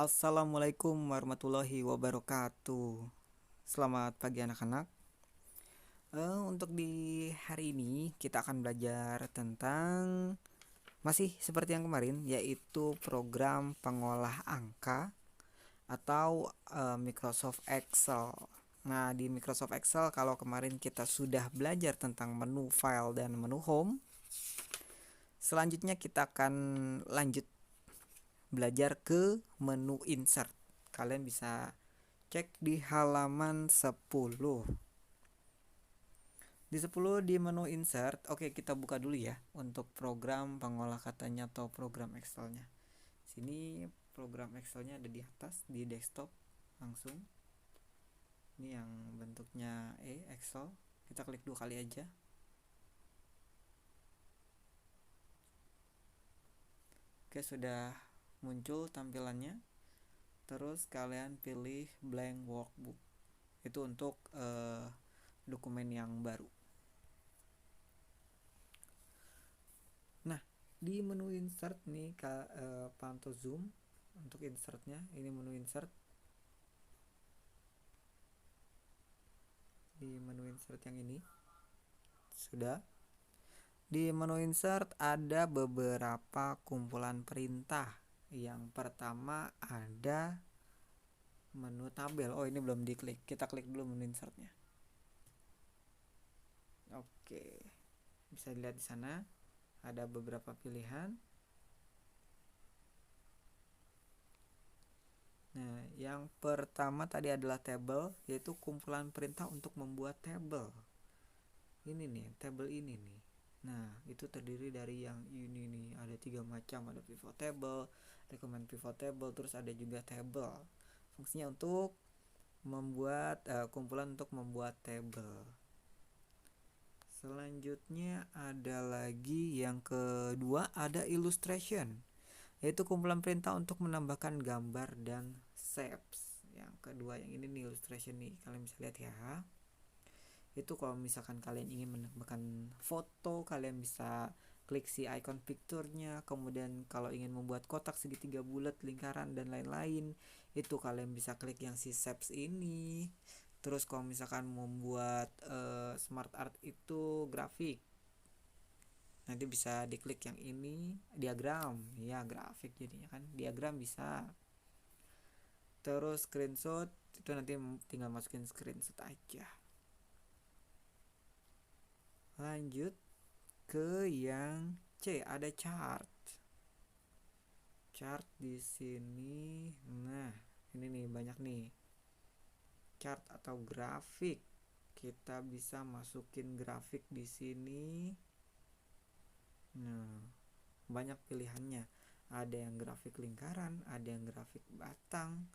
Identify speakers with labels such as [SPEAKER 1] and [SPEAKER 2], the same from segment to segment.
[SPEAKER 1] Assalamualaikum warahmatullahi wabarakatuh. Selamat pagi anak-anak. Untuk di hari ini kita akan belajar tentang masih seperti yang kemarin, yaitu program pengolah angka atau Microsoft Excel. Nah, di Microsoft Excel kalau kemarin kita sudah belajar tentang menu file dan menu home, selanjutnya kita akan lanjut belajar ke menu insert. Kalian bisa cek di halaman 10. Di 10 di menu insert, oke kita buka dulu ya untuk program pengolah katanya atau program Excelnya. Sini program Excelnya ada di atas di desktop langsung. Ini yang bentuknya Excel. Kita klik 2 kali aja. Oke, sudah muncul tampilannya. Terus kalian pilih blank workbook. Itu untuk dokumen yang baru. Nah, di menu insert nih pantau zoom untuk insertnya. Ini menu insert. Di menu insert yang ini sudah. Di menu insert ada beberapa kumpulan perintah. Yang pertama ada menu tabel. Oh, ini belum diklik. Kita klik dulu menu insertnya. Oke, bisa dilihat di sana ada beberapa pilihan. Nah, yang pertama tadi adalah table, yaitu kumpulan perintah untuk membuat table. Ini nih, table ini nih. Nah, itu terdiri dari yang ini nih, ada 3 macam, ada pivot table, recommend pivot table, terus ada juga table. Fungsinya untuk membuat kumpulan untuk membuat table. Selanjutnya ada lagi yang kedua, ada illustration, yaitu kumpulan perintah untuk menambahkan gambar dan shapes. Yang kedua yang ini nih, illustration nih, kalian bisa lihat ya. Itu kalau misalkan kalian ingin menambahkan foto, kalian bisa klik si icon picture-nya. Kemudian kalau ingin membuat kotak segitiga bulat, lingkaran dan lain-lain, itu kalian bisa klik yang si shapes ini. Terus kalau misalkan membuat smart art itu grafik, nanti bisa diklik yang ini, diagram. Ya, grafik jadinya kan, diagram bisa. Terus screenshot itu nanti tinggal masukin screenshot aja. Lanjut ke yang C, ada chart. Chart di sini. Nah, ini nih banyak nih. Chart atau grafik. Kita bisa masukin grafik di sini. Nah, banyak pilihannya. Ada yang grafik lingkaran, ada yang grafik batang,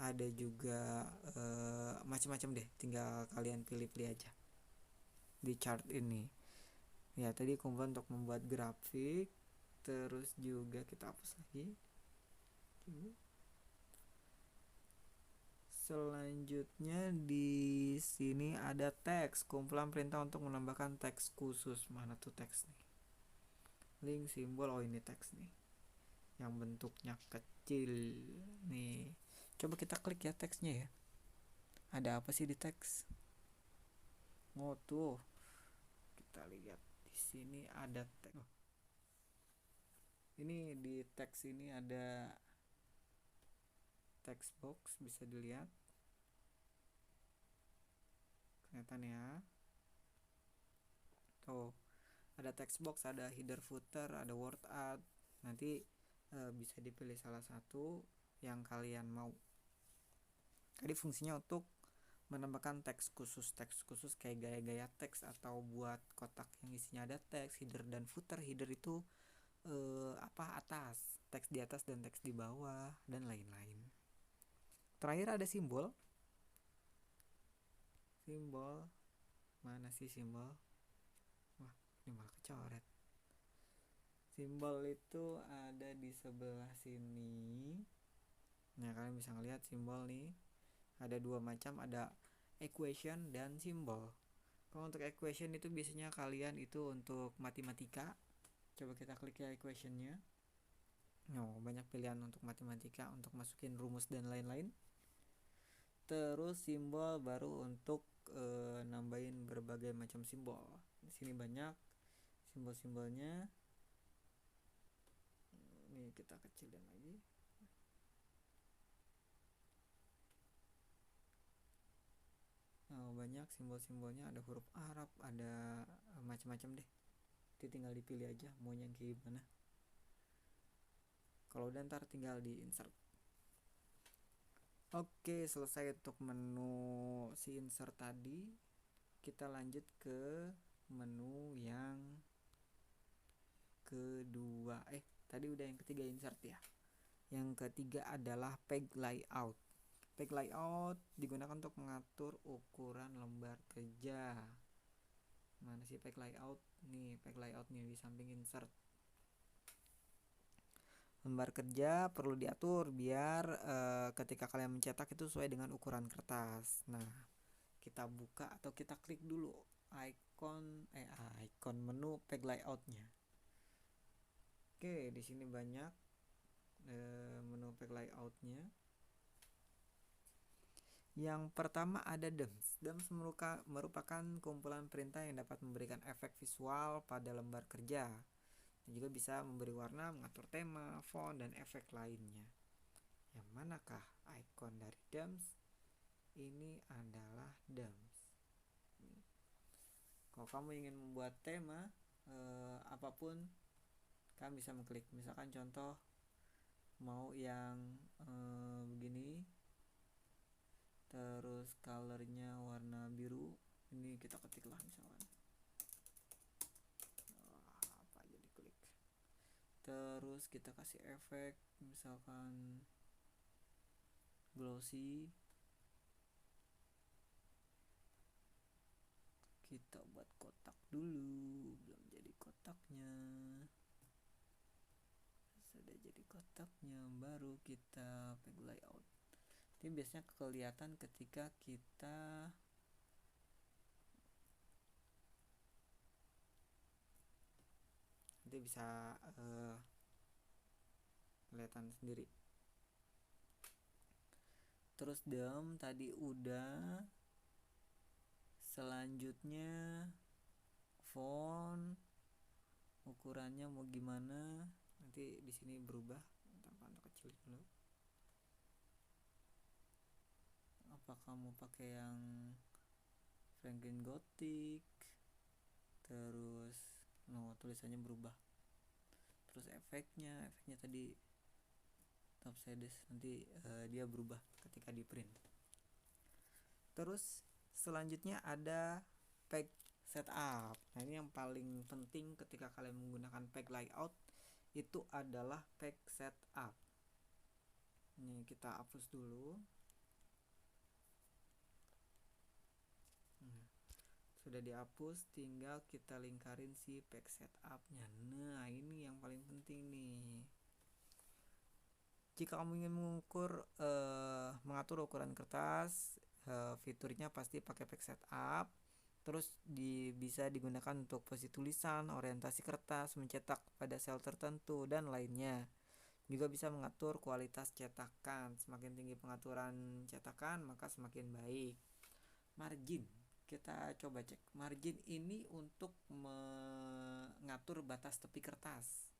[SPEAKER 1] ada juga macam-macam deh. Tinggal kalian pilih-pilih aja di chart ini. Ya, tadi kumpulan untuk membuat grafik. Terus juga kita hapus lagi. Selanjutnya di sini ada teks, kumpulan perintah untuk menambahkan teks khusus. Mana tuh teks nih? Link, simbol. Oh, ini teks nih, yang bentuknya kecil nih. Coba kita klik ya teksnya ya. Ada apa sih di teks? Oh, tuh. Kita lihat di sini ada teks. Oh. Ini di teks ini ada text box, bisa dilihat. Kelihatan ya. Tuh, ada text box, ada header footer, ada word art. Nanti bisa dipilih salah satu yang kalian mau. Jadi fungsinya untuk menambahkan teks khusus kayak gaya-gaya teks atau buat kotak yang isinya ada teks, header dan footer. Header itu atas, teks di atas dan teks di bawah dan lain-lain. Terakhir ada simbol. Simbol mana sih simbol? Wah, ini malah kecoret. Simbol itu ada di sebelah sini. Nah, kalian bisa ngeliat simbol nih. Ada 2 macam, ada equation dan simbol. Kalau untuk equation itu biasanya kalian itu untuk matematika. Coba kita klik ya equationnya. Banyak pilihan untuk matematika untuk masukin rumus dan lain-lain. Terus simbol baru untuk nambahin berbagai macam simbol. Di sini banyak simbol-simbolnya. Ini kita kecilin lagi. Banyak simbol-simbolnya, ada huruf Arab, ada macam-macam deh. Jadi tinggal dipilih aja mau yang kayak gimana. Kalau udah ntar tinggal di insert. Oke, selesai untuk menu si insert tadi. Kita lanjut ke menu yang kedua. Tadi udah yang ketiga insert ya. Yang ketiga adalah page layout. Page layout digunakan untuk mengatur ukuran lembar kerja. Mana sih page layout? Nih, page layout nih di samping insert. Lembar kerja perlu diatur biar ketika kalian mencetak itu sesuai dengan ukuran kertas. Nah, kita buka atau kita klik dulu icon menu page layoutnya. Oke, di sini banyak menu page layoutnya. Yang pertama ada DEMS. DEMS merupakan kumpulan perintah yang dapat memberikan efek visual pada lembar kerja. Dan juga bisa memberi warna, mengatur tema, font, dan efek lainnya. Yang manakah icon dari DEMS? Ini adalah DEMS. Kalau kamu ingin membuat tema apapun, kamu bisa mengklik. Misalkan contoh mau yang begini, terus colornya warna biru, ini kita ketik lah misalkan apa aja diklik, terus kita kasih efek misalkan glossy, kita buat kotak dulu, belum jadi kotaknya. Sudah jadi kotaknya baru kita page layout. Ini biasanya kelihatan ketika kita nanti bisa kelihatan sendiri. Terus tadi udah. Selanjutnya font, ukurannya mau gimana? Nanti di sini berubah. Tanpa kecil dulu. Apa kamu pakai yang Franklin Gothic? Terus tulisannya berubah. Terus efeknya tadi top shades, nanti dia berubah ketika di print. Terus selanjutnya ada page setup. Nah, ini yang paling penting ketika kalian menggunakan page layout itu adalah page setup. Ini kita hapus dulu. Sudah dihapus, tinggal kita lingkarin si page setupnya. Nah, ini yang paling penting nih. Jika kamu ingin mengatur ukuran kertas, fiturnya pasti pakai page setup. Terus bisa digunakan untuk posisi tulisan, orientasi kertas, mencetak pada sel tertentu, dan lainnya. Juga bisa mengatur kualitas cetakan. Semakin tinggi pengaturan cetakan, maka semakin baik. Margin, kita coba cek. Margin ini untuk mengatur batas tepi kertas.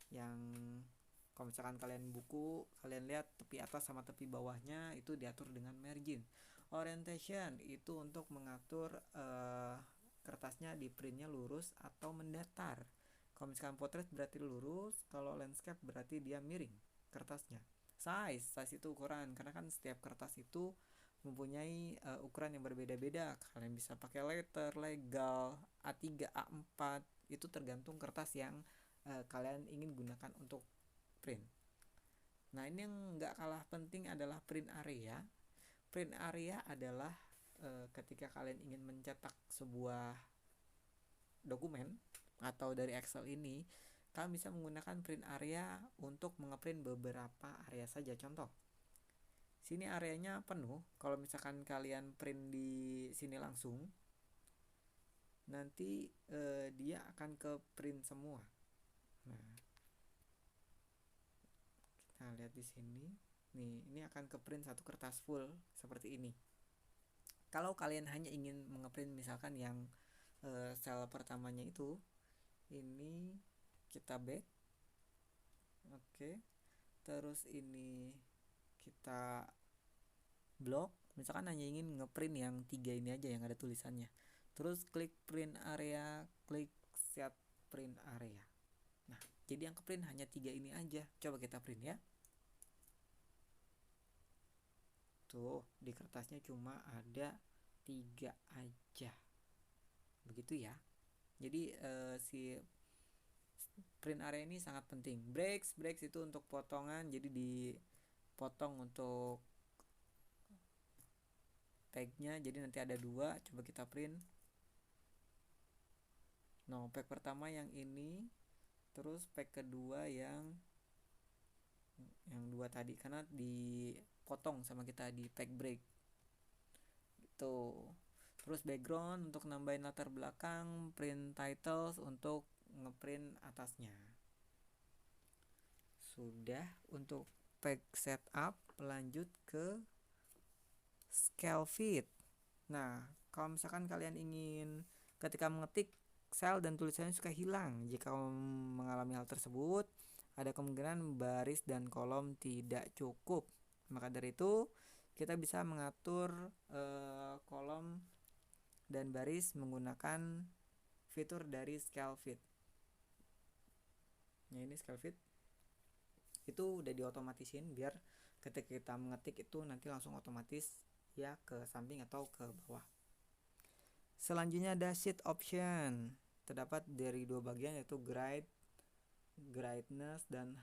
[SPEAKER 1] Yang kalau misalkan kalian buku, kalian lihat tepi atas sama tepi bawahnya itu diatur dengan margin. Orientation itu untuk mengatur kertasnya di printnya lurus atau mendatar. Kalau misalkan portrait berarti lurus, kalau landscape berarti dia miring kertasnya. Size itu ukuran, karena kan setiap kertas itu mempunyai ukuran yang berbeda-beda. Kalian bisa pakai letter, legal, A3, A4, itu tergantung kertas yang kalian ingin gunakan untuk print. Nah, ini yang gak kalah penting adalah print area. Print area adalah ketika kalian ingin mencetak sebuah dokumen atau dari Excel ini, kalian bisa menggunakan print area untuk mengeprint beberapa area saja. Contoh, sini areanya penuh. Kalau misalkan kalian print di sini langsung, nanti dia akan ke print semua. Nah, Nah, lihat di sini. Nih, ini akan ke print satu kertas full seperti ini. Kalau kalian hanya ingin mengeprint misalkan yang sel pertamanya itu, ini kita back. Oke. Terus ini kita blok. Misalkan hanya ingin ngeprint yang 3 ini aja yang ada tulisannya. Terus klik print area, klik set print area. Nah, jadi yang ke print hanya 3 ini aja. Coba kita print ya. Tuh, di kertasnya cuma ada 3 aja. Begitu ya. Jadi si print area ini sangat penting. Breaks itu untuk potongan, jadi dipotong untuk tagnya, jadi nanti ada 2. Coba kita print. No, pack pertama yang ini, terus pack kedua yang 2 tadi, karena dipotong sama kita di pack break gitu. Terus background untuk nambahin latar belakang, print titles untuk ngeprint atasnya. Sudah untuk pack setup, lanjut ke scale fit. Nah, kalau misalkan kalian ingin ketika mengetik sel dan tulisannya suka hilang, jika mengalami hal tersebut, ada kemungkinan baris dan kolom tidak cukup. Maka dari itu, kita bisa mengatur kolom dan baris menggunakan fitur dari scale fit. Nah, ini scale fit itu udah diotomatisin biar ketika kita mengetik itu nanti langsung otomatis ya ke samping atau ke bawah. Selanjutnya ada sheet option, terdapat dari 2 bagian yaitu brightness dan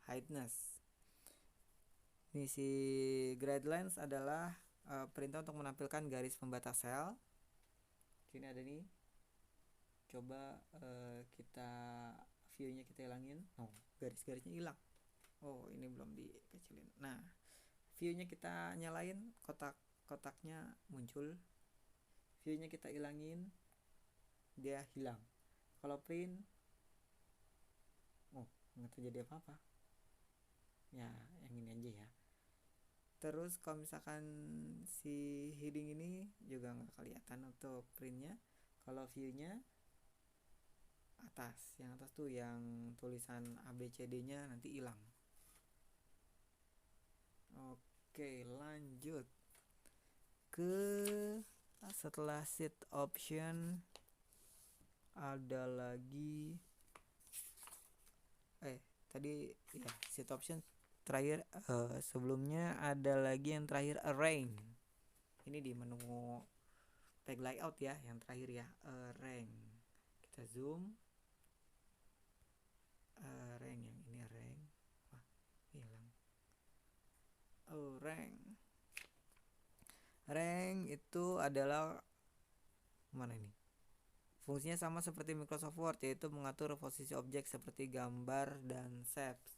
[SPEAKER 1] heightness. Ini si guidelines adalah perintah untuk menampilkan garis pembatas sel. Ini ada nih. Coba kita view-nya kita hilangin. Oh, garis-garisnya hilang. Oh, ini belum dikecilin. Nah, view-nya kita nyalain, kotak-kotaknya muncul. View-nya kita hilangin, dia hilang. Kalau print, oh, nggak terjadi apa-apa. Ya, yang ini aja ya. Terus kalau misalkan si heading ini juga nggak kelihatan untuk printnya. Kalau view-nya atas, yang atas tuh yang tulisan ABCD-nya nanti hilang. Oke, lanjut ke setelah sheet option ada lagi tadi ya sheet option terakhir. Sebelumnya ada lagi yang terakhir arrange. Ini di menu tag layout ya, yang terakhir ya, arrange. Kita zoom arrange, yang ini arrange. Wah, hilang. Rank itu adalah mana ini? Fungsinya sama seperti Microsoft Word, yaitu mengatur posisi objek seperti gambar dan shapes.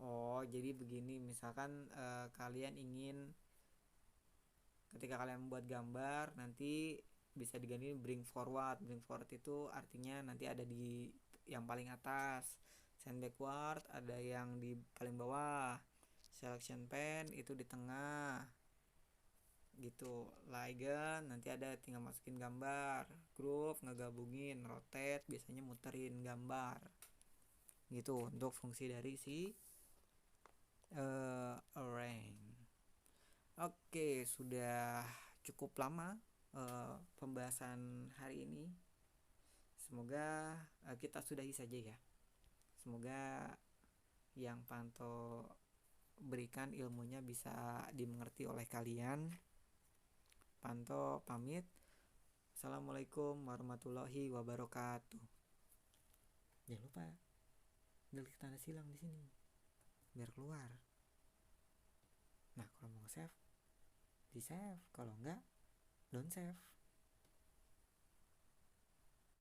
[SPEAKER 1] Oh, jadi begini, misalkan kalian ingin ketika kalian membuat gambar nanti bisa diganti bring forward. Bring forward itu artinya nanti ada di yang paling atas. Send backward ada yang di paling bawah. Selection pen itu di tengah. Gitu. Ligand nanti ada tinggal masukin gambar. Group ngegabungin. Rotate biasanya muterin gambar. Gitu untuk fungsi dari si arrange. Oke, sudah cukup lama pembahasan hari ini. Semoga kita sudahi saja ya. Semoga yang Panto berikan ilmunya bisa dimengerti oleh kalian. Panto pamit. Assalamualaikum warahmatullahi wabarakatuh. Jangan lupa klik tanda silang di sini biar keluar. Nah, kalau mau save, di save. Kalau enggak, don't save.